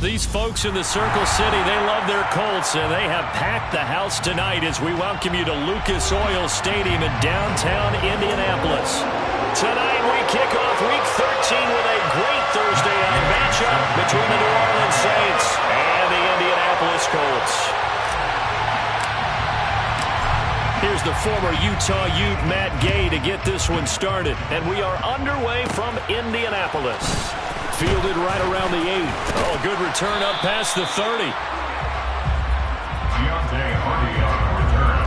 These folks in the Circle City, they love their Colts, and they have packed the house tonight as we welcome you to Lucas Oil Stadium in downtown Indianapolis. Tonight we kick off Week 13 with a great Thursday night matchup between the New Orleans Saints and the Indianapolis Colts. Here's the former Utah Ute Matt Gay to get this one started, and we are underway from Indianapolis. Fielded right around the 8. Oh, good return up past the 30. Deontay Hardy on the return.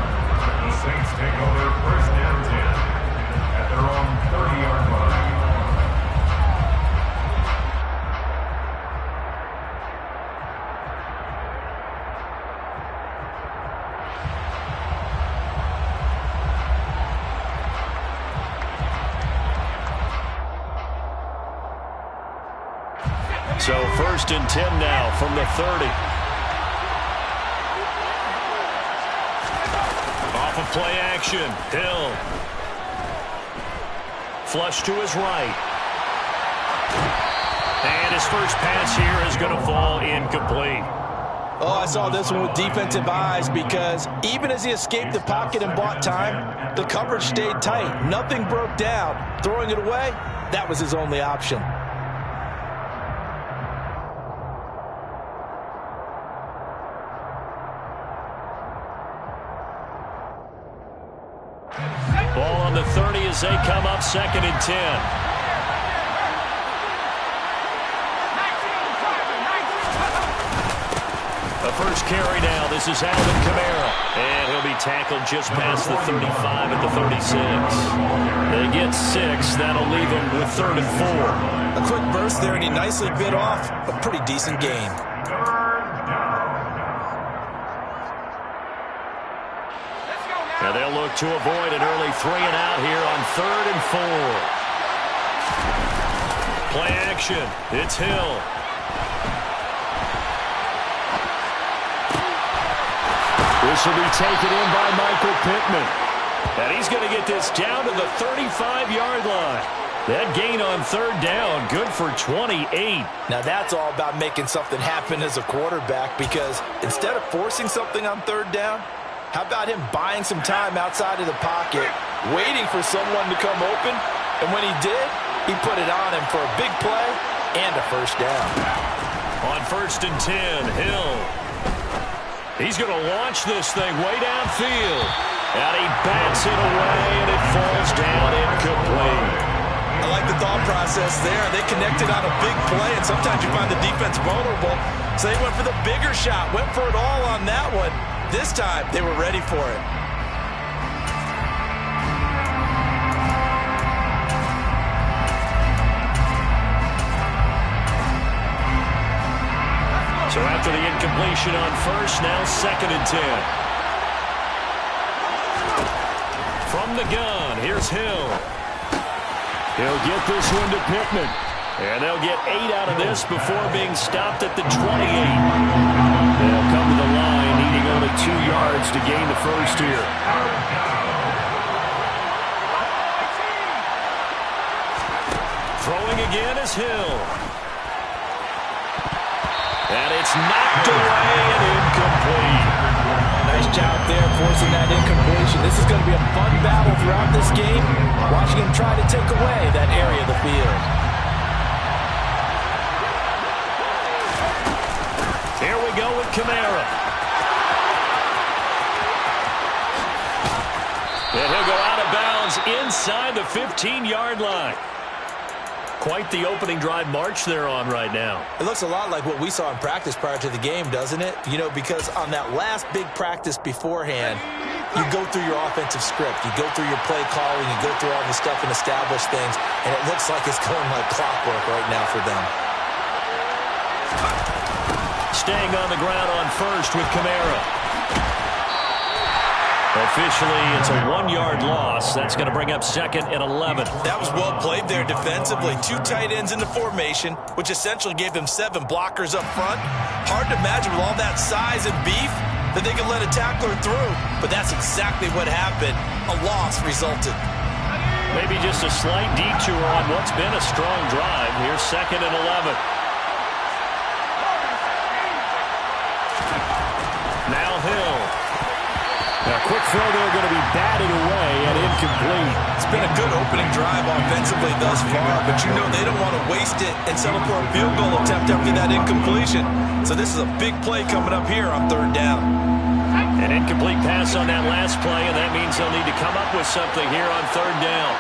The Saints take over first down 10 at their own 30-yard line. So first and 10 now from the 30. Off of play action. Hill. Flush to his right. And his first pass here is going to fall incomplete. Oh, I saw this one with defensive eyes because even as he escaped the pocket and bought time, the coverage stayed tight. Nothing broke down. Throwing it away, that was his only option. Ball on the 30 as they come up second and 10. The first carry now. This is Alvin Kamara. And he'll be tackled just past the 35 at the 36. They get 6. That'll leave him with 3rd and 4. A quick burst there, and he nicely bit off a pretty decent gain. And they'll look to avoid an early 3 and out here on 3rd and 4. Play action. It's Hill. This will be taken in by Michael Pittman. And he's going to get this down to the 35-yard line. That gain on 3rd down, good for 28. Now that's all about making something happen as a quarterback, because instead of forcing something on 3rd down, how about him buying some time outside of the pocket, waiting for someone to come open, and when he did, he put it on him for a big play and a first down. On 1st and 10, Hill. He's going to launch this thing way downfield. And he bats it away, and it falls down incomplete. I like the thought process there. They connected on a big play, and sometimes you find the defense vulnerable, so they went for the bigger shot, went for it all on that one. This time, they were ready for it. So after the incompletion on 1st, now 2nd and 10. From the gun, here's Hill. He'll get this one to Pittman. And they'll get 8 out of this before being stopped at the 28. They'll come to the line, needing only 2 yards to gain the first here. Throwing again is Hill. And it's knocked away and incomplete. Nice job there forcing that incompletion. This is going to be a fun battle throughout this game, watching him try to take away that area of the field. Here we go with Kamara. And he'll go out of bounds inside the 15-yard line. Quite the opening drive march they're on right now. It looks a lot like what we saw in practice prior to the game, doesn't it? You know, because on that last big practice beforehand, you go through your offensive script. You go through your play calling. You go through all the stuff and establish things. And it looks like it's going like clockwork right now for them. Staying on the ground on 1st with Kamara. Officially, it's a 1-yard loss. That's going to bring up 2nd and 11. That was well played there defensively. 2 tight ends in the formation, which essentially gave them 7 blockers up front. Hard to imagine with all that size and beef that they could let a tackler through. But that's exactly what happened. A loss resulted. Maybe just a slight detour on what's been a strong drive. Here's 2nd and 11. throw there going to be batted away and incomplete. It's been a good opening drive offensively thus far, but you know they don't want to waste it and settle for a field goal attempt after that incompletion. So this is a big play coming up here on third down. An incomplete pass on that last play, and that means they'll need to come up with something here on third down.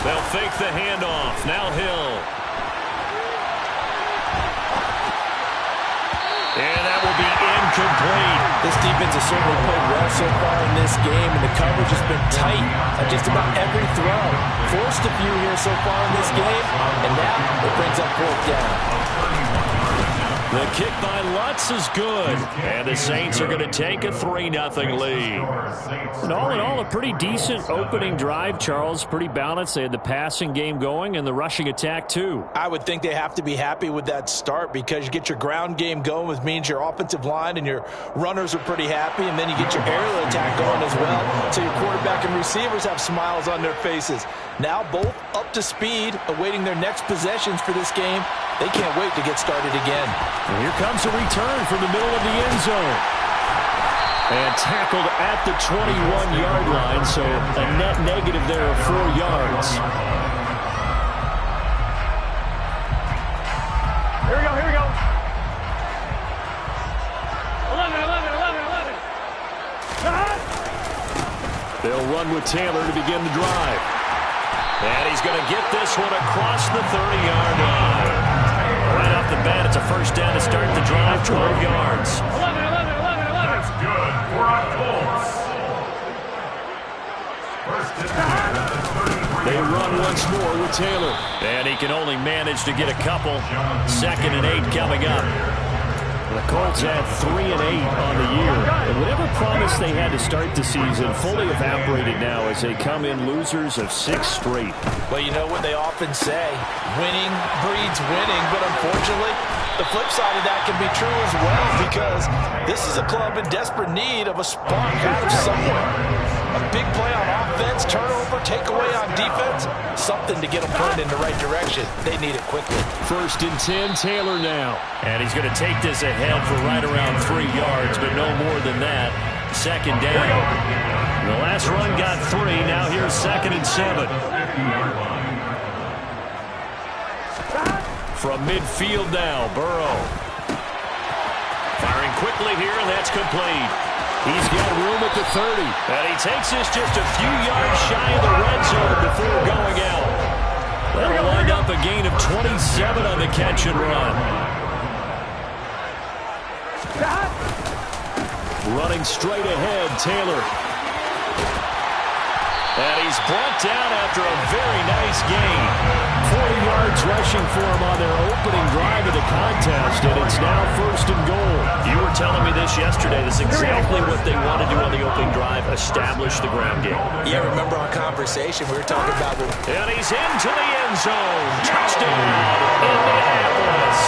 They'll fake the handoff. Now Hill. And that will be incomplete. This defense has certainly played well so far in this game, and the coverage has been tight on just about every throw. Forced a few here so far in this game, and now it brings up fourth down. The kick by Lutz is good, and the Saints are going to take a 3-0 lead. And all in all, a pretty decent opening drive, Charles. Pretty balanced. They had the passing game going and the rushing attack, too. I would think they have to be happy with that start because you get your ground game going, which means your offensive line and your runners are pretty happy, and then you get your aerial attack going as well, so your quarterback and receivers have smiles on their faces. Now both up to speed, awaiting their next possessions for this game. They can't wait to get started again. And here comes a return from the middle of the end zone. And tackled at the 21-yard line, so a net negative there of 4 yards. Here we go, here we go. 11. They'll run with Taylor to begin the drive. And he's going to get this one across the 30-yard line. Right off the bat, it's a first down to start the drive, 12 yards. 11. That's good for our Colts. First and 10 at the 33. They run once more with Taylor. And he can only manage to get a couple. 2nd and 8 coming up. The Colts had 3 and 8 on the year. And whatever promise they had to start the season fully evaporated now as they come in losers of 6 straight. Well, you know what they often say, winning breeds winning, but unfortunately, the flip side of that can be true as well because this is a club in desperate need of a spark out of somewhere. A big play on offense, turnover, takeaway on defense, something to get them pointed in the right direction. They need it quickly. 1st and 10, Taylor now. And he's going to take this ahead for right around 3 yards, but no more than that. 2nd down. The last run got 3. Now here's 2nd and 7. From midfield now, Burrow. Firing quickly here, and that's complete. He's got room at the 30. And he takes this just a few yards shy of the red zone before going out. That'll wind up a gain of 27 on the catch and run. Running straight ahead, Taylor. And he's brought down after a very nice gain. 40 yards rushing for him on their opening drive of the contest, and it's now 1st and goal. You were telling me this yesterday. This is exactly what they want to do on the opening drive, establish the ground game. Yeah, remember our conversation we were talking about. And he's into the end zone. Touchdown, Indianapolis.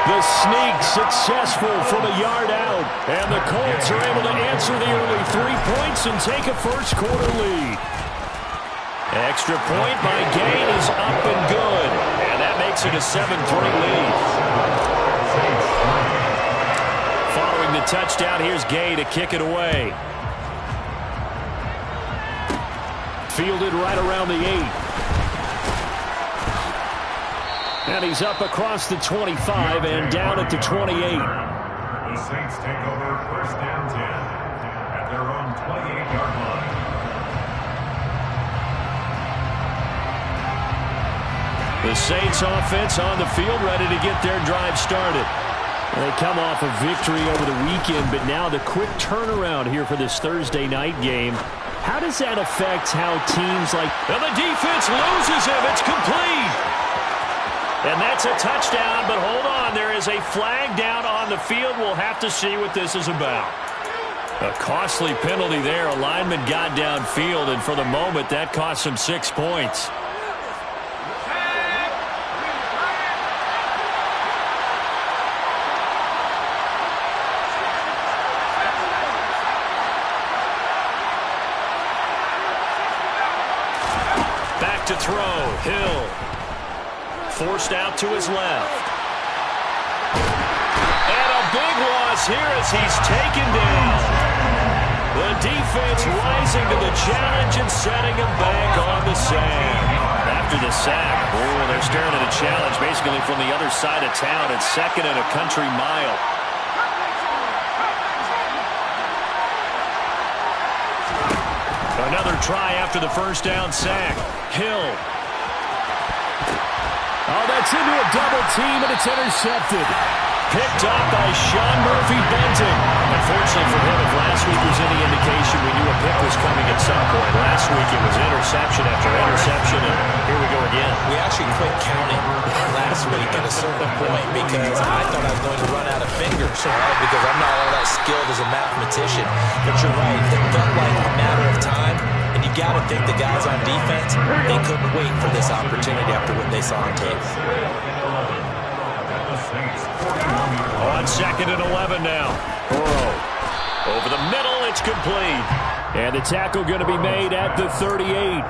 The sneak successful from a yard out. And the Colts are able to answer the early 3 points and take a first-quarter lead. Extra point by Gain is up and good. And that makes it a 7-3 lead. Following the touchdown, here's Gay to kick it away. Fielded right around the 8. And he's up across the 25 and down at the 28. The Saints take over 1st and 10 at their own 28-yard line. The Saints offense on the field, ready to get their drive started. They come off a victory over the weekend, but now the quick turnaround here for this Thursday night game. How does that affect how teams like... And the defense loses him. It's complete. And that's a touchdown, but hold on. There is a flag down on the field. We'll have to see what this is about. A costly penalty there. A lineman got downfield, and for the moment, that cost him 6 points. Back to throw. Hill. Forced out to his left. And a big one pass here as he's taken down. The defense rising to the challenge and setting him back on the sand. After the sack, they're staring at a challenge basically from the other side of town. It's second and a country mile. Another try after the first down sack. Hill. Oh, that's into a double team, and it's intercepted. Picked up by Sean Murphy-Bunting. Unfortunately for him, if last week was any indication, we knew a pick was coming at some point. Last week it was interception after interception, and here we go again. We actually quit counting last week at a certain point because I thought I was going to run out of fingers, right? Because I'm not all that skilled as a mathematician. But you're right. It felt like a matter of time, and you got to think the guys on defense, they couldn't wait for this opportunity after what they saw on tape. On second and 11 now. Burrow. Over the middle, it's complete. And the tackle going to be made at the 38.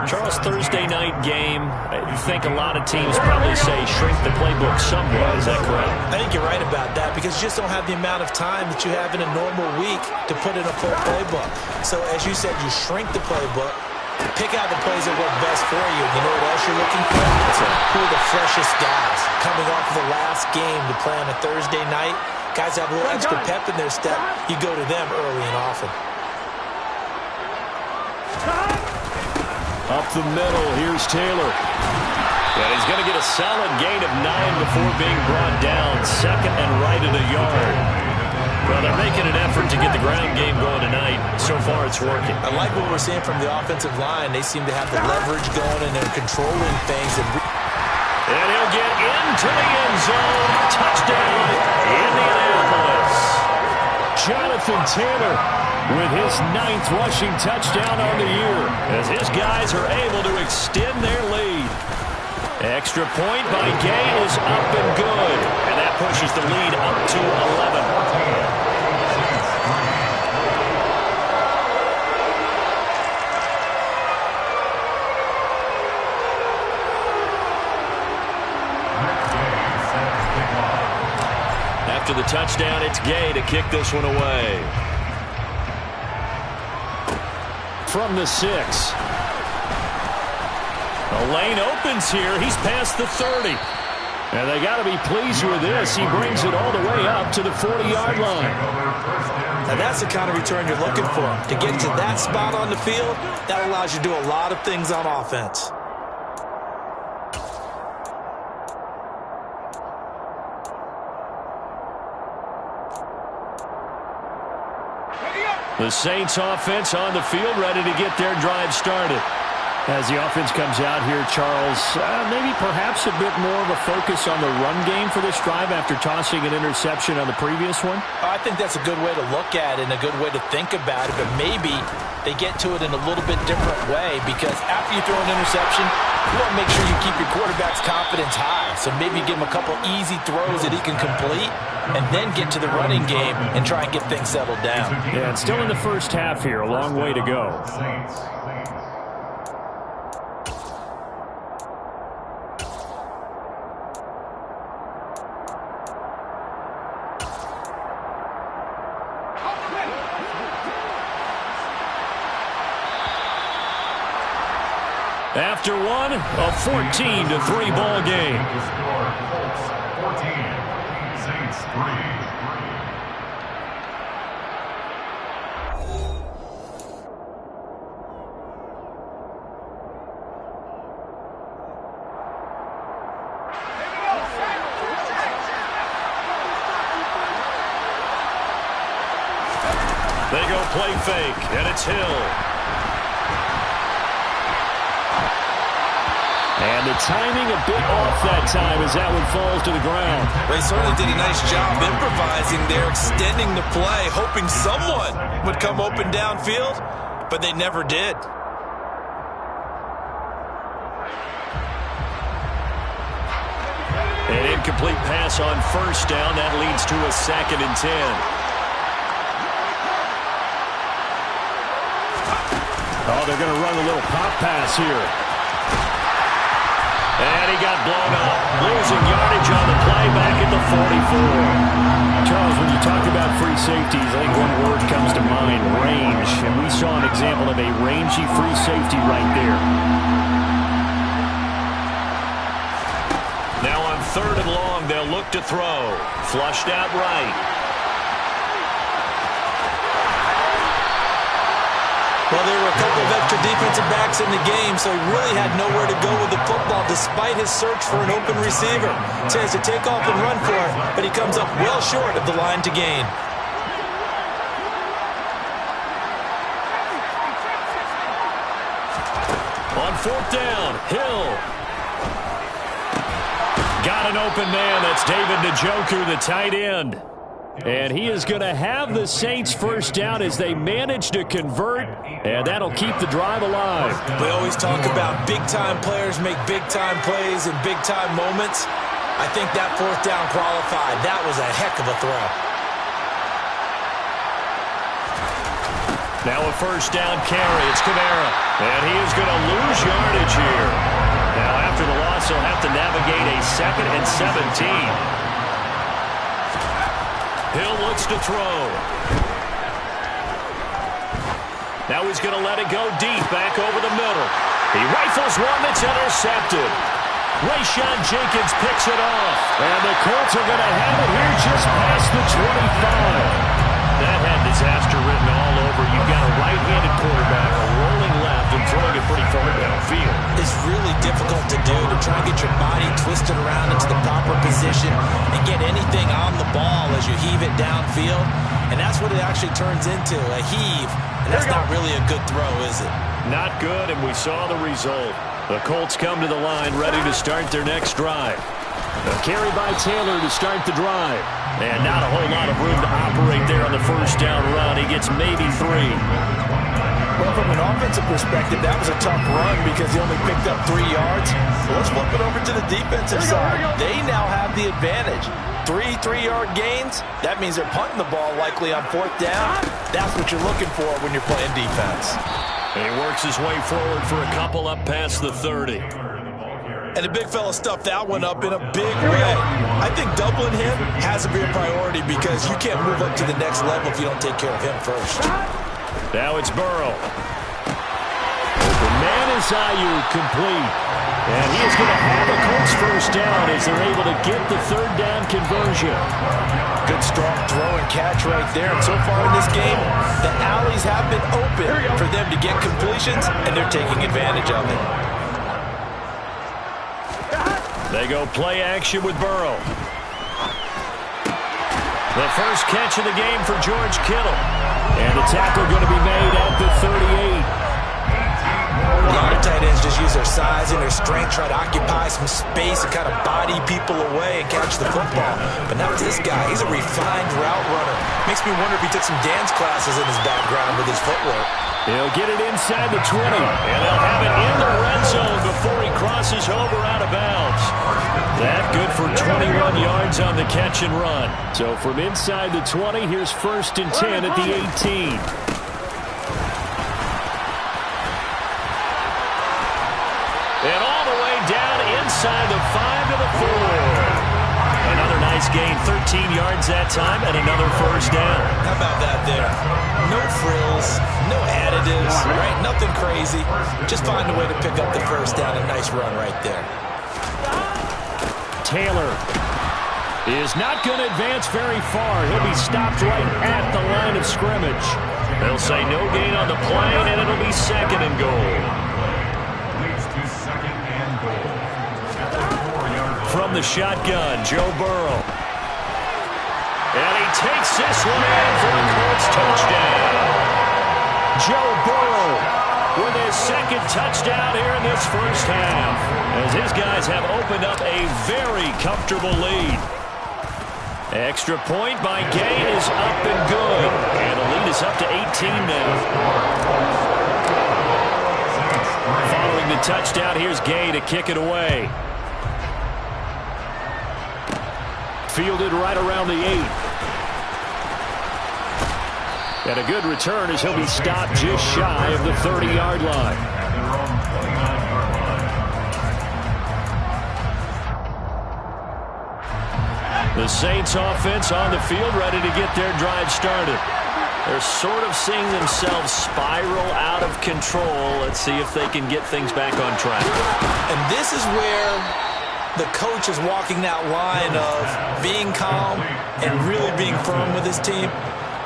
Charles, Thursday night game, you think a lot of teams probably say shrink the playbook somewhat. Is that correct? I think you're right about that because you just don't have the amount of time that you have in a normal week to put in a full playbook. So as you said, you shrink the playbook. Pick out the plays that work best for you. You know what else you're looking for? Who are the freshest guys coming off of the last game to play on a Thursday night? Guys have a little extra pep in their step. You go to them early and often. Up the middle, here's Taylor. And he's going to get a solid gain of 9 before being brought down. Second and right at a yard. Well, they're making an effort to get the ground game going tonight. So far, it's working. I like what we're seeing from the offensive line. They seem to have the leverage going, and they're controlling things. And he'll get into the end zone. Touchdown, Indianapolis. Jonathan Taylor with his 9th rushing touchdown on the year, as his guys are able to extend their lead. Extra point by Gay is up and good. And that pushes the lead up to 11. After the touchdown, it's Gay to kick this one away. From the 6. The lane opens here. He's past the 30. And they got to be pleased with this. He brings it all the way up to the 40-yard line. And that's the kind of return you're looking for. To get to that spot on the field, that allows you to do a lot of things on offense. The Saints offense on the field, ready to get their drive started. As the offense comes out here, Charles, maybe perhaps a bit more of a focus on the run game for this drive after tossing an interception on the previous one? I think that's a good way to look at it and a good way to think about it, but maybe they get to it in a little bit different way because after you throw an interception, you want to make sure you keep your quarterback's confidence high. So maybe give him a couple easy throws that he can complete and then get to the running game and try and get things settled down. Yeah, it's still in the first half here. A long way to go. After one, a 14-3 ball game. The score, Colts 14, Saints 3. They go play fake, and it's Hill. And the timing a bit off that time as that one falls to the ground. They certainly did a nice job improvising there, extending the play, hoping someone would come open downfield, but they never did. An incomplete pass on first down. That leads to a 2nd and 10. Oh, they're going to run a little pop pass here. And he got blown up. Losing yardage on the play back at the 44. Charles, when you talk about free safeties, I think one word comes to mind, range. And we saw an example of a rangy free safety right there. Now on 3rd and long, they'll look to throw. Flushed out right. Well, there were a couple of extra defensive backs in the game, so he really had nowhere to go with the football despite his search for an open receiver. So he has to take off and run for it, but he comes up well short of the line to gain. On 4th down, Hill. Got an open man. That's David Njoku, the tight end. And he is going to have the Saints first down as they manage to convert, and that'll keep the drive alive. We always talk about big-time players make big-time plays in big-time moments. I think that 4th down qualified. That was a heck of a throw. Now a first down carry. It's Kamara. And he is going to lose yardage here. Now after the loss, he'll have to navigate a 2nd and 17. Hill looks to throw. Now he's going to let it go deep, back over the middle. He rifles one that's intercepted. Rayshon Jenkins picks it off. And the Colts are going to have it here just past the 25. That had disaster written all over. You've got a right-handed quarterback, a rolling left, and throwing it pretty far downfield. It's really difficult to do, to try and get your body twisted around into the proper position and get anything on the ball as you heave it downfield. And that's what it actually turns into, a heave. And that's not really a good throw, is it? Not good, and we saw the result. The Colts come to the line ready to start their next drive. A carry by Taylor to start the drive. And not a whole lot of room to operate there on the first down run. He gets maybe 3. Well, from an offensive perspective, that was a tough run because he only picked up 3 yards. So let's flip it over to the defensive side. They now have the advantage. 3 3-yard gains. That means they're punting the ball likely on 4th down. That's what you're looking for when you're playing defense. And he works his way forward for a couple up past the 30. And the big fella stuffed that one up in a big way. I think doubling him has to be a priority because you can't move up to the next level if you don't take care of him first. Now it's Burrow. The man is Ayuk, complete. And he is going to have a Colts first down as they're able to get the 3rd down conversion. Good strong throw and catch right there. And so far in this game, the alleys have been open for them to get completions, and they're taking advantage of it. They go play action with Burrow. The first catch of the game for George Kittle. And the tackle going to be made at the 38. A lot of tight ends just use their size and their strength, try to occupy some space and kind of body people away and catch the football. But not this guy. He's a refined route runner. Makes me wonder if he took some dance classes in his background with his footwork. He'll get it inside the 20. And they'll have it in the red zone before he crosses over out of bounds. That good for 21 yards on the catch and run. So from inside the 20, here's 1st and 10 at the 18. And all the way down inside the 5 to the 4. Another nice gain, 13 yards that time, and another first down. How about that there? No frills, no additives, right? Nothing crazy. Just find a way to pick up the first down. A nice run right there. Taylor is not going to advance very far. He'll be stopped right at the line of scrimmage. They'll say no gain on the play, and it'll be 2nd and goal. Leads to 2nd and goal. At the 4-yard line. From the shotgun, Joe Burrow. And he takes this one in for the Colts touchdown. Joe Burrow with his 2nd touchdown here in this first half, as his guys have opened up a very comfortable lead. Extra point by Gay is up and good. And the lead is up to 18 now. Following the touchdown, here's Gay to kick it away. Fielded right around the 8. And a good return as he'll be stopped just shy of the 30-yard line. The Saints offense on the field, ready to get their drive started. They're sort of seeing themselves spiral out of control. Let's see if they can get things back on track. And this is where the coach is walking that line of being calm and really being firm with his team.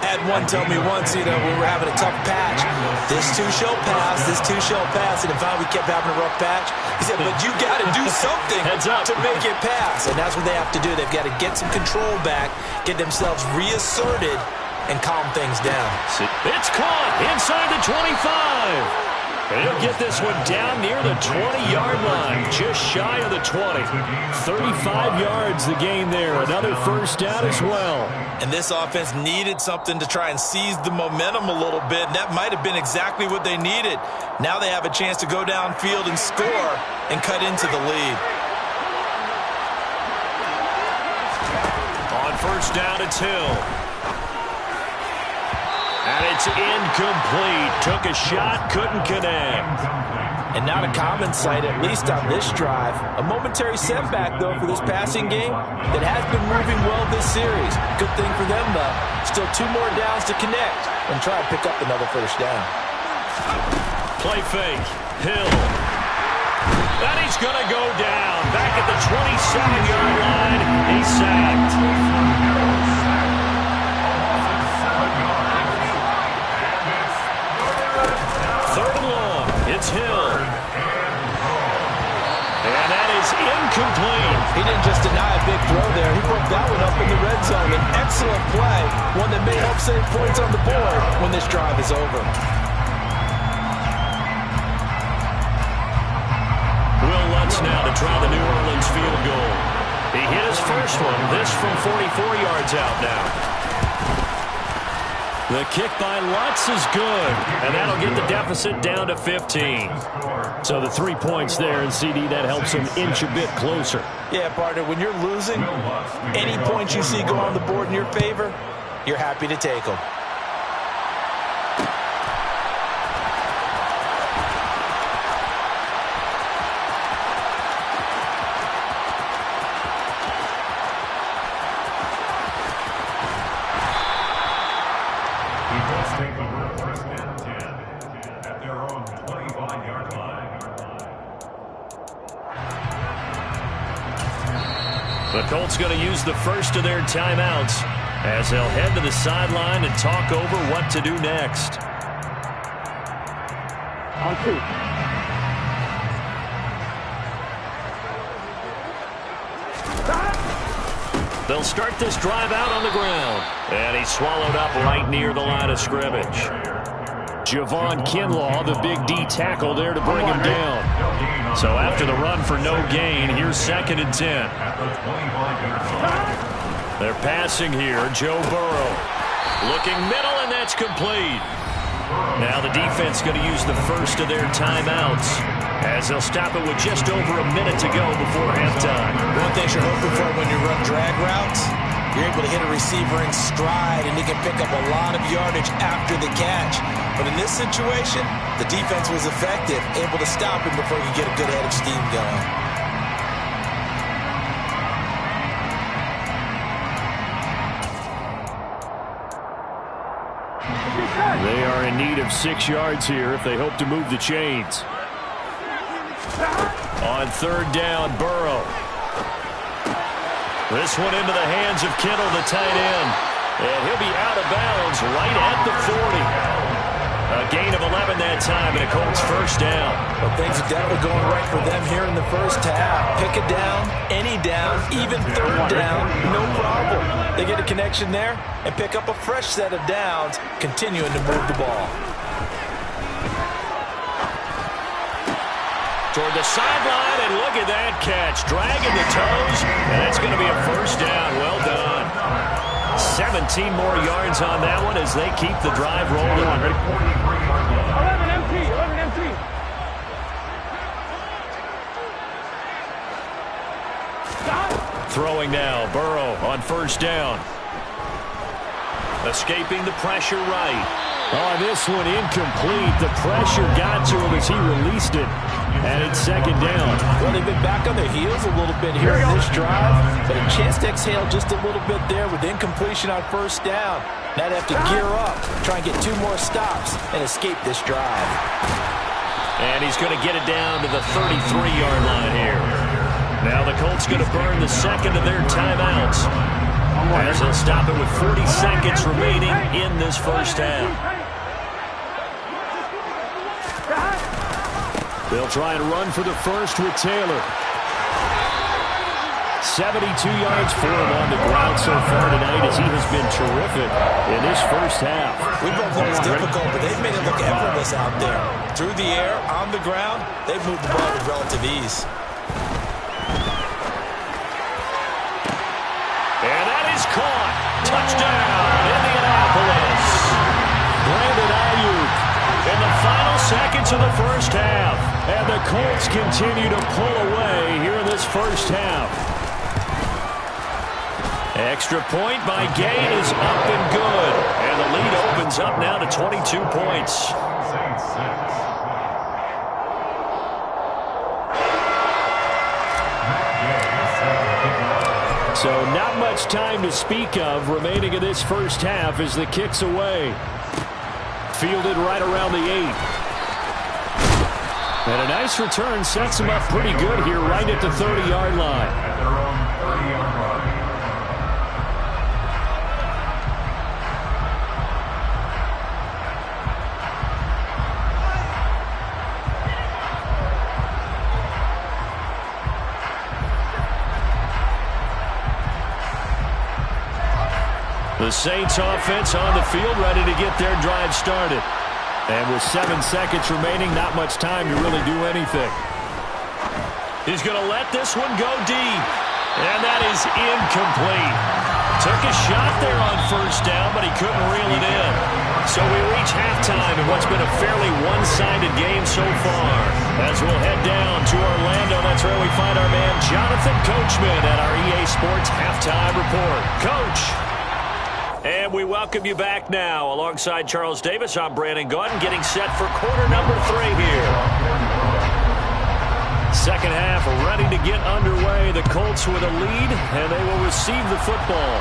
I had one tell me once, we were having a tough patch. This too shall pass, this too shall pass. And if we kept having a rough patch, he said, but you got to do something to make it pass. And that's what they have to do. They've got to get some control back, get themselves reasserted, and calm things down. It's caught inside the 25. He'll get this one down near the 20-yard line, just shy of the 20. 35 yards the gain there. Another first down as well. And this offense needed something to try and seize the momentum a little bit, and that might have been exactly what they needed. Now they have a chance to go downfield and score and cut into the lead. On first down, it's Hill. And it's incomplete. Took a shot, couldn't connect. And not a common sight, at least on this drive. A momentary setback, though, for this passing game that has been moving well this series. Good thing for them, though. Still 2 more downs to connect and try to pick up another first down. Play fake. Hill. And he's going to go down. Back at the 27-yard line. He's sacked. Third and long. It's Hill. And that is incomplete. He didn't just deny a big throw there. He broke that one up in the red zone. An excellent play. One that may help save points on the board when this drive is over. Will Lutz now to try the New Orleans field goal. He hit his first one. This from 44 yards out now. The kick by Lutz is good, and that'll get the deficit down to 15. So the 3 points there, and CD, that helps him inch a bit closer. Yeah, partner, when you're losing, any points you see go on the board in your favor, you're happy to take them. The Colts going to use the first of their timeouts as they'll head to the sideline and talk over what to do next. On 2. They'll start this drive out on the ground. And he's swallowed up right near the line of scrimmage. Javon Kinlaw, the big D tackle there to bring him down. So after the run for no gain, here's 2nd and 10. They're passing here. Joe Burrow looking middle, and that's complete. Now the defense going to use the first of their timeouts as they'll stop it with just over a minute to go before halftime. One thing you're hoping for when you run drag routes, you're able to hit a receiver in stride, and he can pick up a lot of yardage after the catch. But in this situation, the defense was effective, able to stop him before you get a good head of steam going. They are in need of 6 yards here if they hope to move the chains. On 3rd down, Burrow. This one into the hands of Kittle, the tight end. And he'll be out of bounds right at the 40. A gain of 11 that time, and a Colts first down. Well, things are definitely going right for them here in the first half. Pick a down, any down, even 3rd down, no problem. They get a connection there and pick up a fresh set of downs, continuing to move the ball. Toward the sideline, and look at that catch. Dragging the toes, and that's going to be a first down. Well done. 17 more yards on that one as they keep the drive rolling. 11 empty, 11 empty. Throwing now, Burrow on first down. Escaping the pressure right. Oh, this one incomplete. The pressure got to him as he released it. And it's second down. Well, they've been back on their heels a little bit here in this drive, but a chance to exhale just a little bit there with incompletion on first down. Now they have to gear up, try and get 2 more stops, and escape this drive. And he's going to get it down to the 33-yard line here. Now the Colts going to burn the second of their timeouts, as they'll stop it with 40 seconds remaining in this first half. They'll try and run for the first with Taylor. 72 yards for him on the ground so far tonight, as he has been terrific in this first half. We both know it's difficult, but they've made it look effortless out there. Through the air, on the ground, they've moved the ball with relative ease. And that is caught. Touchdown, Indianapolis. Brandon Ayuk in the final seconds of the first half. And the Colts continue to pull away here in this first half. Extra point by Gay is up and good. And the lead opens up now to 22 points. So not much time to speak of remaining in this first half as the kick's away. Fielded right around the 8. And a nice return sets him up pretty good here right at the 30-yard line. At their own 30-yard line. The Saints offense on the field, ready to get their drive started. And with 7 seconds remaining, not much time to really do anything. He's going to let this one go deep. And that is incomplete. Took a shot there on first down, but he couldn't reel it in. So we reach halftime in what's been a fairly one-sided game so far. As we'll head down to Orlando, that's where we find our man Jonathan Coachman at our EA Sports Halftime Report. Coach. And we welcome you back now. Alongside Charles Davis, I'm Brandon Gaudin, getting set for quarter number 3 here. Second half ready to get underway. The Colts with a lead, and they will receive the football.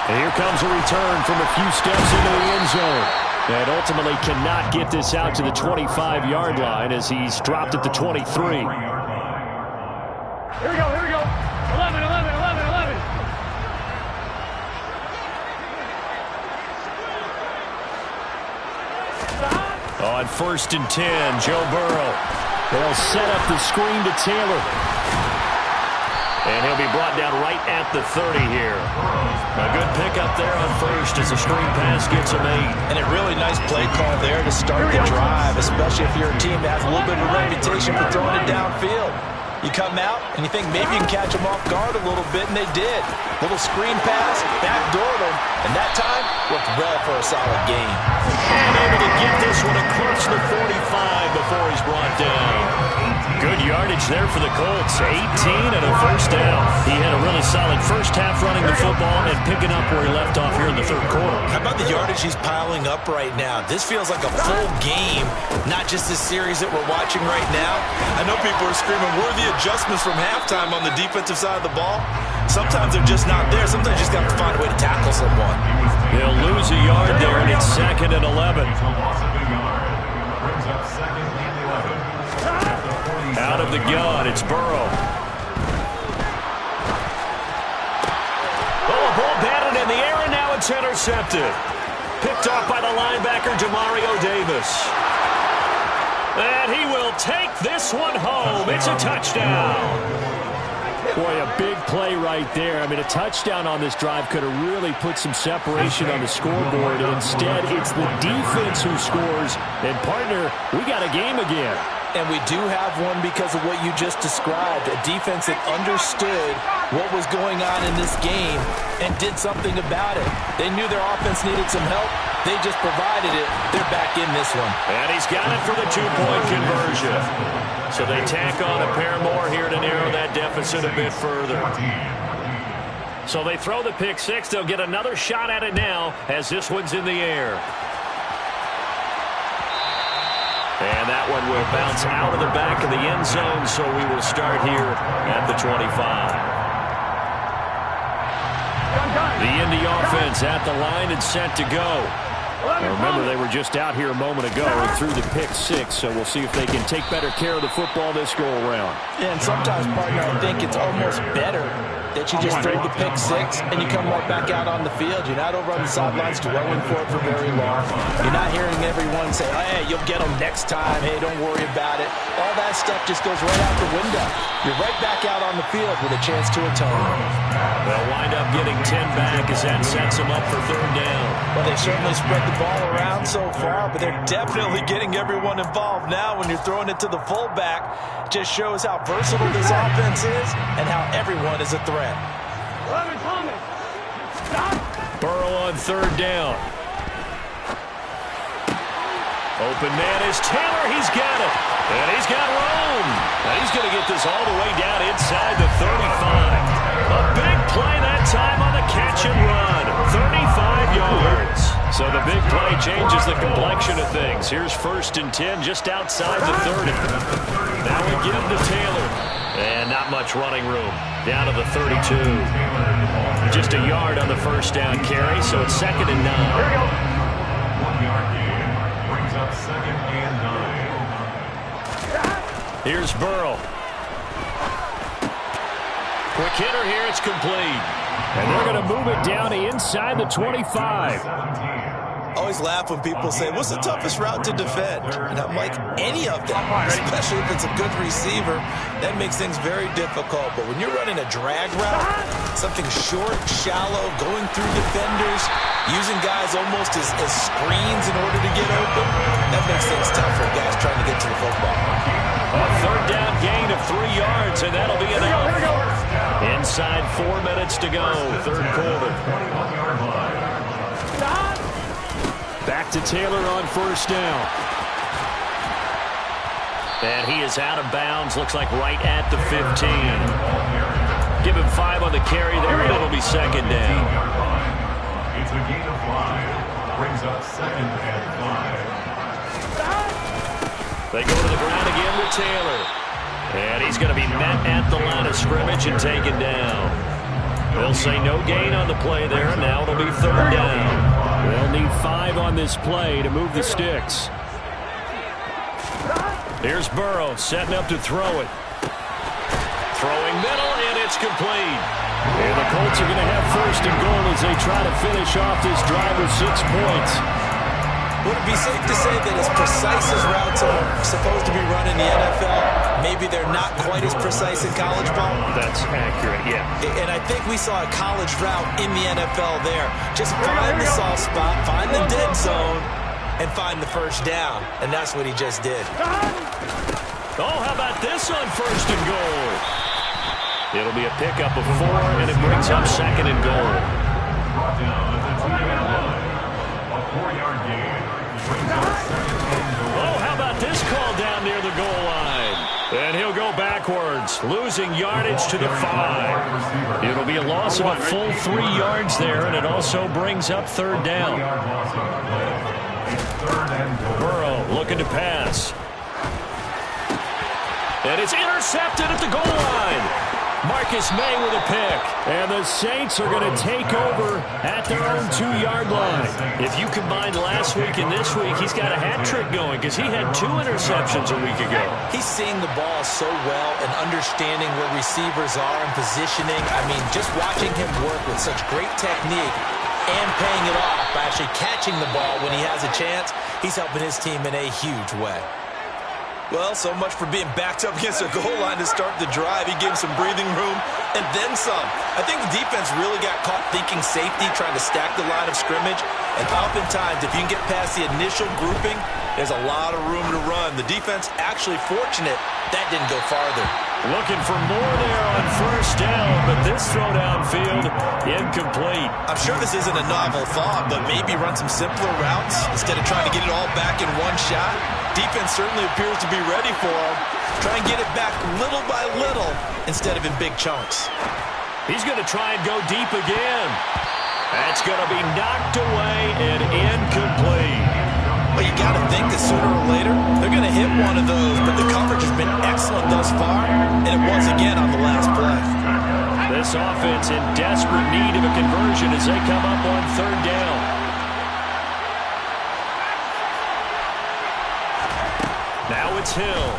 And here comes a return from a few steps into the end zone. And ultimately cannot get this out to the 25-yard line as he's dropped at the 23. Here we go, here we go. 11, 11, 11, 11. On 1st and 10, Joe Burrow. They'll set up the screen to Taylor. And he'll be brought down right at the 30 here. A good pickup there on first as the screen pass gets him 8. And a really nice play call there to start the drive, especially if you're a team that has a little bit of a reputation for throwing it downfield. You come out and you think maybe you can catch them off guard a little bit, and they did. Little screen pass, backdoored them, and that time worked well for a solid game. And able to get this one across the 45 before he's brought down. Good yardage there for the Colts. 18 and a first down. He had a really solid first half running the football and picking up where he left off here in the third quarter. How about the yardage he's piling up right now? This feels like a full game, not just this series that we're watching right now. I know people are screaming, worthy adjustments from halftime on the defensive side of the ball. Sometimes they're just not there. Sometimes you just got to find a way to tackle someone. They'll lose a yard there, and it's 2nd and 11. Out of the gun, it's Burrow. Oh, a ball batted in the air, and now it's intercepted. Picked off by the linebacker, Demario Davis. And he will take this one home. It's a touchdown. Boy, a big play right there. I mean, a touchdown on this drive could have really put some separation on the scoreboard. And instead, it's the defense who scores. And, partner, we got a game again. And we do have one because of what you just described, a defense that understood what was going on in this game and did something about it. They knew their offense needed some help. They just provided it. They're back in this one. And he's got it for the 2-point conversion. So they tack on a pair more here to narrow that deficit a bit further. So they throw the pick six. They'll get another shot at it now as this one's in the air. And that one will bounce out of the back of the end zone, so we will start here at the 25. The Indy offense at the line and set to go. Now remember, they were just out here a moment ago and threw the pick six, so we'll see if they can take better care of the football this go-around. Yeah, and sometimes, partner, I think it's almost better that you just throw the pick six and you come right back out on the field. You're not over on the sidelines dwelling for it for very long. You're not hearing everyone say, oh, hey, you'll get them next time. Hey, don't worry about it. All that stuff just goes right out the window. You're right back out on the field with a chance to atone. They'll wind up getting 10 back as that sets them up for third down. Well, they certainly spread the ball around so far, but they're definitely getting everyone involved now when you're throwing it to the fullback. Just shows how versatile this offense is and how everyone is a threat. Burrow on third down. Open man is Taylor. He's got it. And he's got room. And he's going to get this all the way down inside the 35. A big play that time on the catch and run. 35 yards. So the big play changes the complexion of things. Here's 1st and 10 just outside the 30. Now we give to Taylor. And not much running room. Down to the 32. Just a yard on the first down carry, so it's 2nd and 9. 1 yard gain brings up 2nd and 9. Here's Burrow. Quick hitter here, it's complete. And they're going to move it down to inside the 25. Always laugh when people say, what's the toughest route to defend? And I'm like, any of them, especially if it's a good receiver. That makes things very difficult. But when you're running a drag route, something short, shallow, going through defenders, using guys almost as screens in order to get open, that makes things tough for guys trying to get to the football. A third down gain of 3 yards, and that'll be enough. Inside 4 minutes to go, third quarter. Back to Taylor on first down. And he is out of bounds, looks like right at the 15. Give him 5 on the carry there, and it'll be 2nd down. It's a gain of 5. Brings up 2nd and 5. They go to the ground again with Taylor. And he's going to be met at the line of scrimmage and taken down. They'll say no gain on the play there, and now it'll be 3rd down. They'll need 5 on this play to move the sticks. Here's Burrow setting up to throw it. Throwing middle, and it's complete. And the Colts are going to have 1st and goal as they try to finish off this drive with 6 points. Would it be safe to say that as precise as routes are supposed to be run in the NFL, maybe they're not quite as precise in college ball? That's accurate, yeah. And I think we saw a college route in the NFL there. Just find the soft spot, find the dead zone, and find the first down. And that's what he just did. Oh, how about this on 1st and goal? It'll be a pickup of 4, and it brings up 2nd and goal. Brought down at the 2-yard line. A 4-yard gain. Oh, how about this call down near the goal line? And he'll go backwards, losing yardage to the 5. It'll be a loss of a full 3 yards there, and it also brings up 3rd down. Burrow looking to pass. And it's intercepted at the goal line. Marcus May with a pick. And the Saints are going to take over at their own 2-yard line. If you combine last week and this week, he's got a hat trick going because he had 2 interceptions a week ago. He's seeing the ball so well and understanding where receivers are and positioning. I mean, just watching him work with such great technique and paying it off by actually catching the ball when he has a chance, he's helping his team in a huge way. Well, so much for being backed up against a goal line to start the drive. He gave some breathing room and then some. I think the defense really got caught thinking safety, trying to stack the line of scrimmage. And oftentimes, if you can get past the initial grouping, there's a lot of room to run. The defense actually fortunate that didn't go farther. Looking for more there on 1st down, but this throw downfield, incomplete. I'm sure this isn't a novel thought, but maybe run some simpler routes instead of trying to get it all back in one shot. Defense certainly appears to be ready for him. Try and get it back little by little instead of in big chunks. He's going to try and go deep again. That's going to be knocked away and incomplete. Well, you got to think that sooner or later they're going to hit one of those, but the coverage has been excellent thus far, and it was again on the last play. This offense in desperate need of a conversion as they come up on third down. Now it's Hill.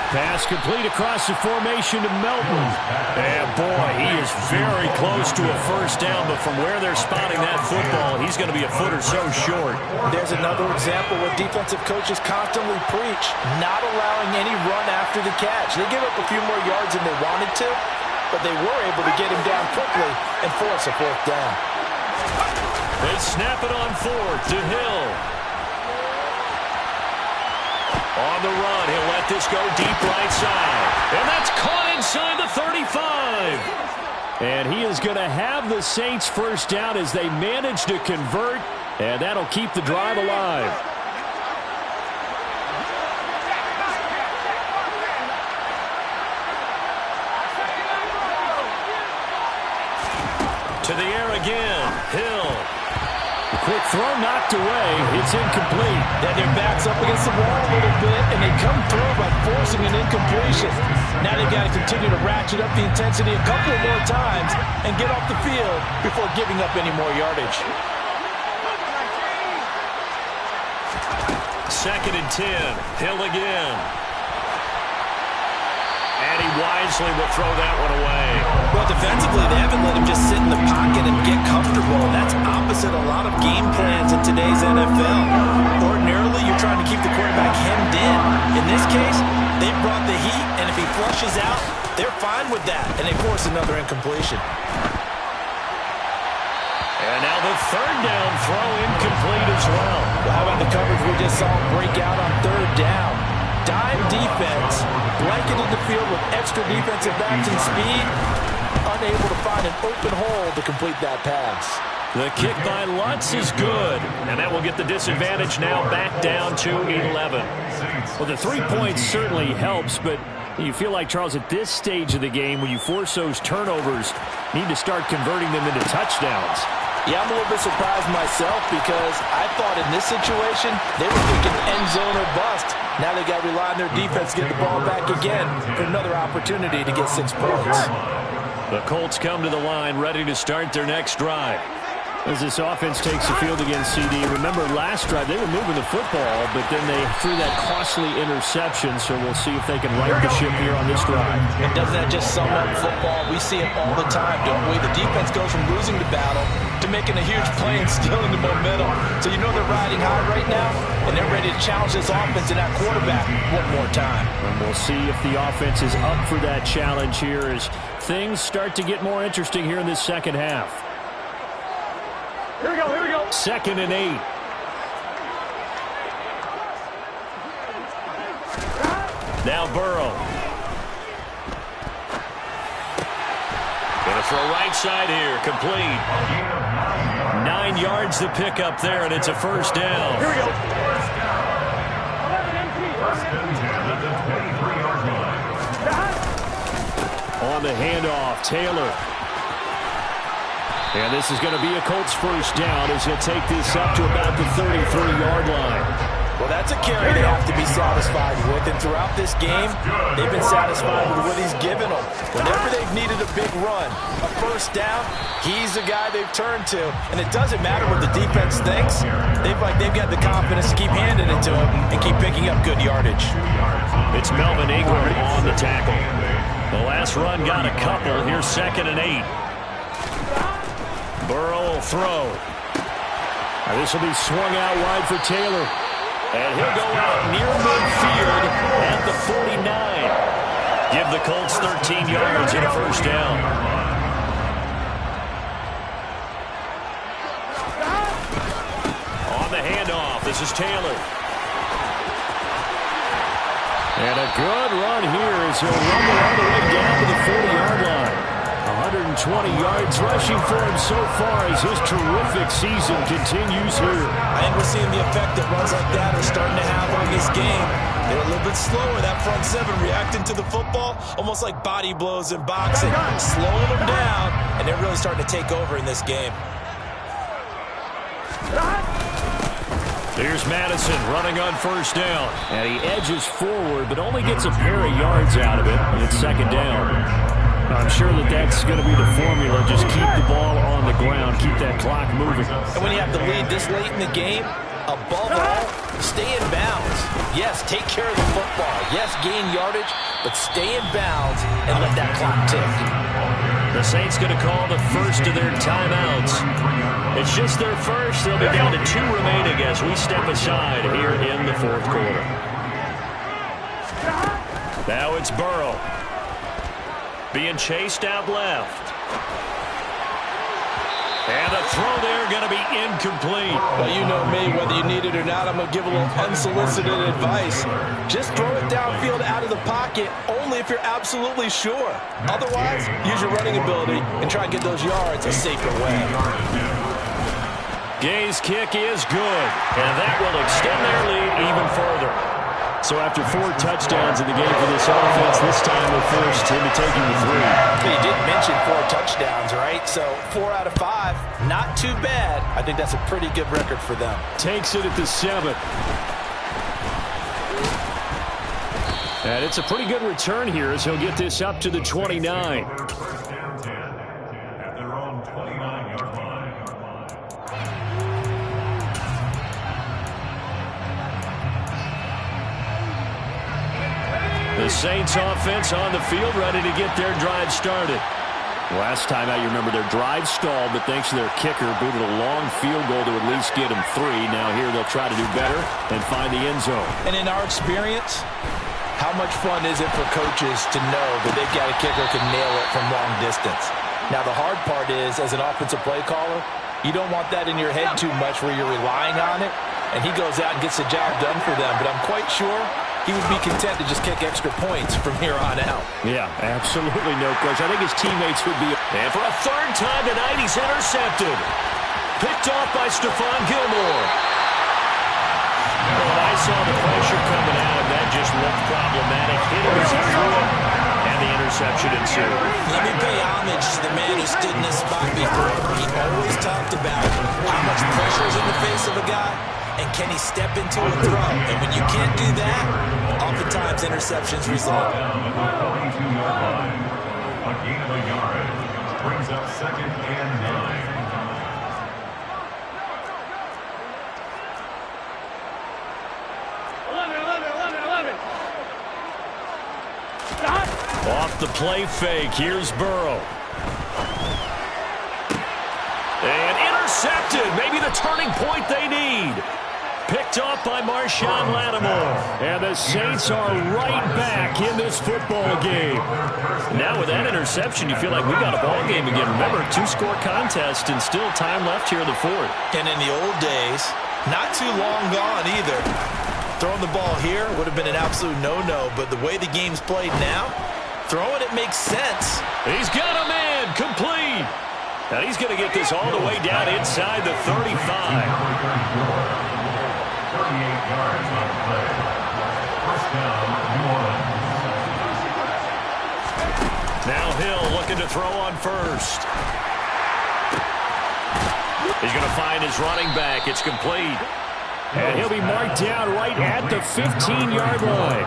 Pass complete across the formation to Melton. And boy, he is very close to a first down, but from where they're spotting that football, he's going to be a foot or so short. There's another example where defensive coaches constantly preach not allowing any run after the catch. They give up a few more yards than they wanted to, but they were able to get him down quickly and force a fourth down. They snap it on fourth to Hill. On the run, he'll let this go deep right side. And that's caught inside the 35. And he is going to have the Saints first down as they manage to convert, and that'll keep the drive alive. To the air again, Hill. Quick throw knocked away. It's incomplete. Then their back's up against the wall a little bit, and they come through by forcing an incompletion. Now they've got to continue to ratchet up the intensity a couple of more times and get off the field before giving up any more yardage. 2nd and 10. Hill again. And he wisely will throw that one away. Well, defensively, they haven't let him just sit in the pocket and get comfortable. And that's opposite a lot of game plans in today's NFL. Ordinarily, you're trying to keep the quarterback hemmed in. In this case, they brought the heat, and if he flushes out, they're fine with that. And they force another incompletion. And now the third down throw incomplete as well. Well, how about the coverage we just saw break out on third down? Dime defense, blanketed the field with extra defensive backs and speed, unable to find an open hole to complete that pass. The kick by Lutz is good, and that will get the disadvantage now back down to 11. Well, the 3 points certainly helps, but you feel like, Charles, at this stage of the game, when you force those turnovers, you need to start converting them into touchdowns. Yeah, I'm a little bit surprised myself because I thought in this situation they were thinking end zone or bust. Now they got to rely on their defense to get the ball back again for another opportunity to get 6 points. The Colts come to the line ready to start their next drive. As this offense takes the field against CD, remember last drive they were moving the football, but then they threw that costly interception, so we'll see if they can right the ship here on this drive. And doesn't that just sum up football? We see it all the time, don't we? The defense goes from losing the battle to making a huge play and stealing the momentum. So you know they're riding high right now, and they're ready to challenge this offense and that quarterback one more time. And we'll see if the offense is up for that challenge here as things start to get more interesting here in this second half. Here we go, here we go. 2nd and 8. Now Burrow. Gonna throw right side here, complete. 9 yards to pick up there, and it's a first down. Here we go. On the handoff, Taylor. And this is going to be a Colts first down as he'll take this up to about the 33-yard line. Well, that's a carry they have to be satisfied with. And throughout this game, they've been satisfied with what he's given them. Whenever they've needed a big run, a first down, he's the guy they've turned to. And it doesn't matter what the defense thinks. They've got the confidence to keep handing it to him and keep picking up good yardage. It's Melvin Ingram on the tackle. The last run got a couple. Here's 2nd and 8. Burrow will throw. This will be swung out wide for Taylor. And he'll go out near midfield at the 49. Give the Colts 13 yards and a first down. On the handoff, this is Taylor. And a good run here as he'll rumble all the way down to the 40-yard line. 120 yards rushing for him so far as his terrific season continues here. I think we're seeing the effect that runs like that are starting to have on this game. They're a little bit slower, that front seven, reacting to the football, almost like body blows in boxing, slowing them down, and they're really starting to take over in this game. Here's Madison running on first down. And he edges forward, but only gets a pair of yards out of it, and it's second down. I'm sure that's going to be the formula. Just keep the ball on the ground, keep that clock moving. And when you have the lead this late in the game, above all, stay in bounds. Yes, take care of the football. Yes, gain yardage, but stay in bounds and let that clock tick. The Saints going to call the first of their timeouts. It's just their first. They'll be down to 2 remaining as we step aside here in the fourth quarter. Now it's Burrow. Being chased out left. And the throw there going to be incomplete. Well, you know me, whether you need it or not, I'm going to give a little unsolicited advice. Just throw it downfield out of the pocket, only if you're absolutely sure. Otherwise, use your running ability and try and get those yards a safer way. Gay's kick is good, and that will extend their lead even further. So after 4 touchdowns in the game for this offense, this time they're forced into taking the 3. You did mention 4 touchdowns, right? So 4 out of 5, not too bad. I think that's a pretty good record for them. Takes it at the 7. And it's a pretty good return here as he'll get this up to the 29. First down 10 at their own 29-yard line. The Saints offense on the field, ready to get their drive started. Last time out, you remember their drive stalled, but thanks to their kicker, booted a long field goal to at least get them 3. Now here they'll try to do better and find the end zone. And in our experience, how much fun is it for coaches to know that they've got a kicker who can nail it from long distance? Now the hard part is, as an offensive play caller, you don't want that in your head too much where you're relying on it, and he goes out and gets the job done for them. But I'm quite sure he would be content to just kick extra points from here on out. Yeah, absolutely no question. I think his teammates would be. And for a 3rd time tonight, he's intercepted. Picked off by Stephon Gilmore. Well, I saw the pressure coming out, and that just looked problematic. Hit him as he threw it, and the interception ensued. Let me pay homage to the man who stood in this spot before. He always talked about how much pressure is in the face of a guy, and can he step into a throw? And when you can't do that, oftentimes interceptions result. Down at the 42-yard line. A gain of a yard brings up 2nd and 9. Off the play fake, here's Burrow. And intercepted, maybe the turning point they need. Picked off by Marshawn Lattimore. And the Saints are right back in this football game. Now with that interception, you feel like we got a ball game again. Remember, 2-score contest and still time left here in the 4th. And in the old days, not too long gone either. Throwing the ball here would have been an absolute no-no, but the way the game's played now, throwing it makes sense. He's got a man, complete. And he's going to get this all the way down inside the 35. 38 yards on the play. First down, New Orleans. Now Hill looking to throw on first. He's going to find his running back. It's complete. And he'll be marked down right at the 15-yard line.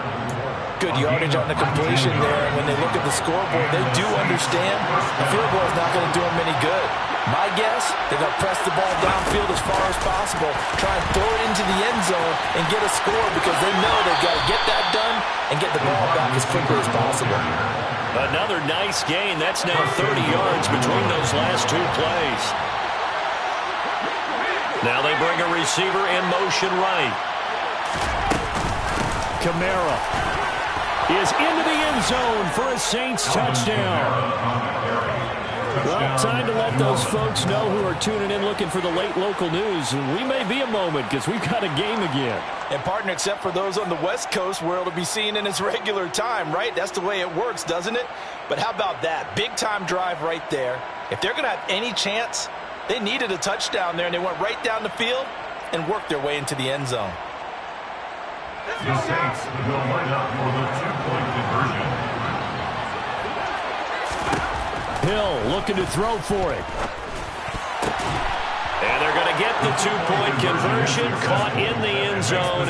Good yardage on the completion there. And when they look at the scoreboard, they do understand the field goal is not going to do them any good. My guess, they're going to press the ball downfield as far as possible, try and throw it into the end zone and get a score because they know they've got to get that done and get the ball back as quickly as possible. Another nice gain. That's now 30 yards between those last 2 plays. Now they bring a receiver in motion right. Kamara is into the end zone for a Saints touchdown. Well, time to let those folks know who are tuning in looking for the late local news. We may be a moment because we've got a game again. And, partner, except for those on the West Coast where it'll be seen in its regular time, right? That's the way it works, doesn't it? But how about that? Big-time drive right there. If they're going to have any chance, they needed a touchdown there, and they went right down the field and worked their way into the end zone. The Saints will line up for the two-point conversion. Hill looking to throw for it. And they're going to get the two-point conversion, caught in the end zone,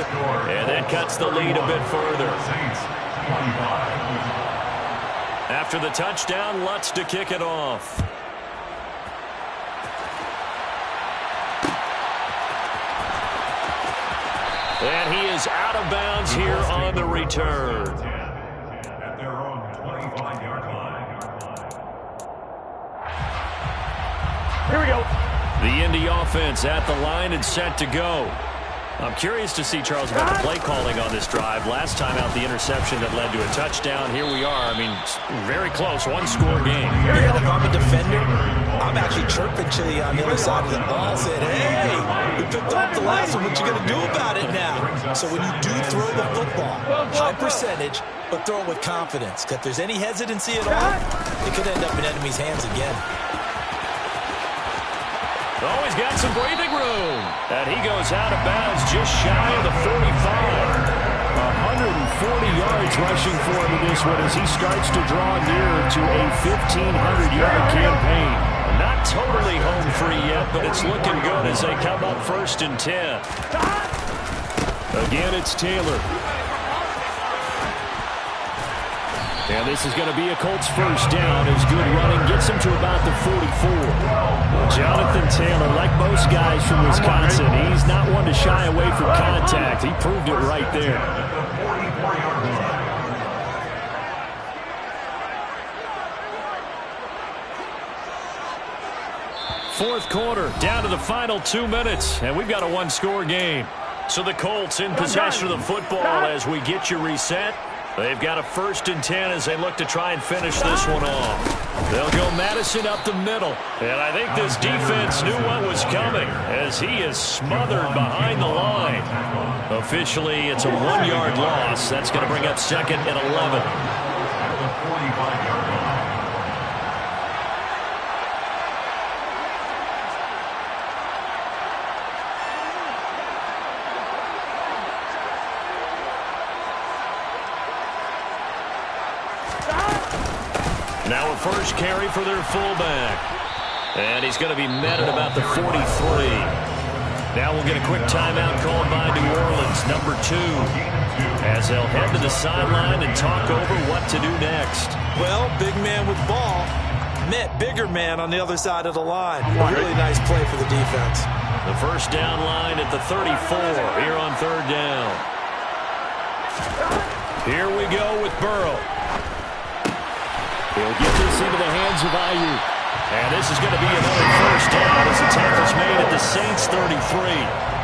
and that cuts the lead a bit further. After the touchdown, Lutz to kick it off. And he is out of bounds here on the return. At their own 25-yard line. Here we go. The Indy offense at the line and set to go. I'm curious to see, Charles, about the play calling on this drive. Last time out, the interception that led to a touchdown. Here we are. I mean, very close, one-score game. Yeah, if I'm a defender, I'm actually chirping to you on the other side of the ball, saying, hey, we picked off the last one. What you going to do about it now? So when you do throw the football, high percentage, but throw it with confidence. Because if there's any hesitancy at all, it could end up in enemy's hands again. Oh, he's got some breathing room. And he goes out of bounds just shy of the 45. 140 yards rushing for him in this one as he starts to draw nearer to a 1,500-yard campaign. Not totally home free yet, but it's looking good as they come up 1st and 10. Again, it's Taylor. And this is going to be a Colts first down as good running gets him to about the 44. Jonathan Taylor, like most guys from Wisconsin, he's not one to shy away from contact. He proved it right there. Fourth quarter, down to the final 2 minutes, and we've got a one-score game. So the Colts in possession of the football as we get you reset. They've got a 1st and 10 as they look to try and finish this one off. They'll go Madison up the middle. And I think this defense knew what was coming as he is smothered behind the line. Officially, it's a 1-yard loss. That's going to bring up 2nd and 11. Now a first carry for their fullback. And he's going to be met at about the 43. Now we'll get a quick timeout called by New Orleans, number 2, as they'll head to the sideline and talk over what to do next. Well, big man with ball met bigger man on the other side of the line. A really nice play for the defense. The first down line at the 34 here on 3rd down. Here we go with Burrow. He'll get this into the hands of Ayuk. And this is going to be another first down as the tackle's made at the Saints 33.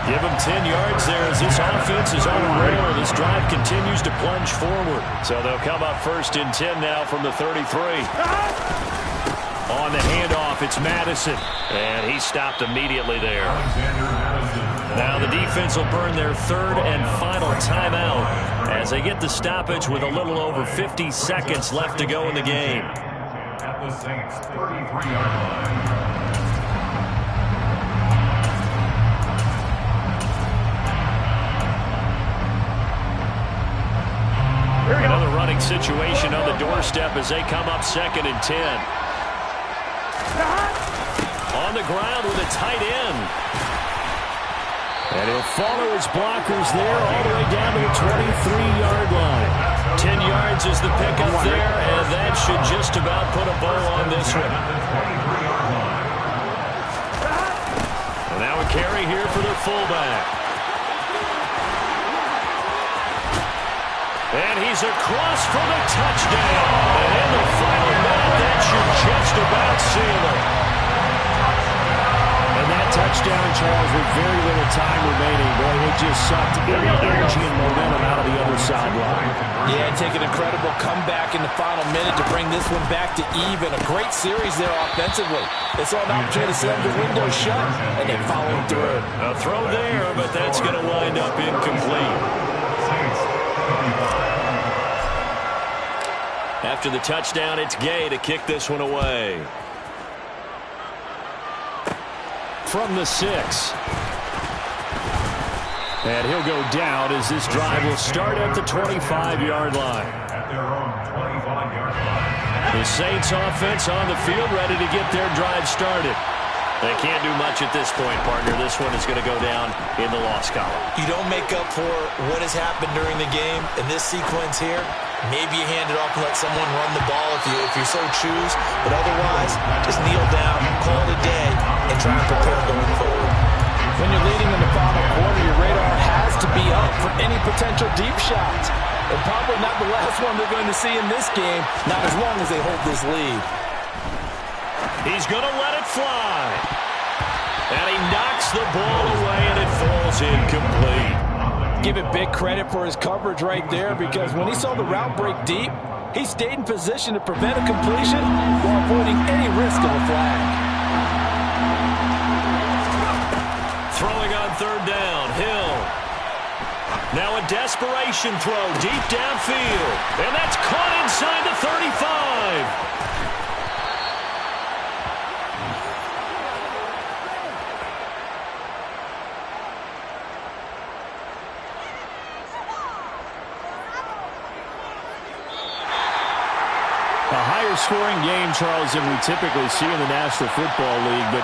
Give them 10 yards there as this offense is on a roll. This drive continues to plunge forward. So they'll come up 1st and 10 now from the 33. On the handoff, it's Madison. And he stopped immediately there. Now the defense will burn their 3rd and final timeout as they get the stoppage with a little over 50 seconds left to go in the game. At the Saints 33-yard line. Another running situation on the doorstep as they come up 2nd and 10. On the ground with a tight end. And he'll follow his blockers there all the way down to the 23-yard line. 10 yards is the pickup there, and that should just about put a bow on this one. And now a carry here for their fullback. And he's across for the touchdown. And in the final minute, that should just about seal it. And that That touchdown, Charles, with very little time remaining. Boy, it just sucked any energy and momentum out of the other sideline. Yeah, take an incredible comeback in the final minute to bring this one back to even. A great series there offensively. They saw an opportunity to slam the window shut, and they followed through. A throw there, but that's going to wind up incomplete. After the touchdown, it's Gay to kick this one away. From the 6. And he'll go down as this drive will start at the 25-yard line. At their own 25-yard line. The Saints offense on the field, ready to get their drive started. They can't do much at this point, partner. This one is going to go down in the loss column. You don't make up for what has happened during the game in this sequence here. Maybe you hand it off and let someone run the ball if you so choose. But otherwise, just kneel down, call it a day, and try and prepare going forward. When you're leading in the final quarter, your radar has to be up for any potential deep shots. And probably not the last one they're going to see in this game, not as long as they hold this lead. He's going to let it fly. And he knocks the ball away, and it falls incomplete. Give it big credit for his coverage right there, because when he saw the route break deep, he stayed in position to prevent a completion while avoiding any risk of a flag. Throwing on third down, Hill. Now a desperation throw deep downfield. And that's caught inside the 35. A higher scoring game, Charles, than we typically see in the National Football League, but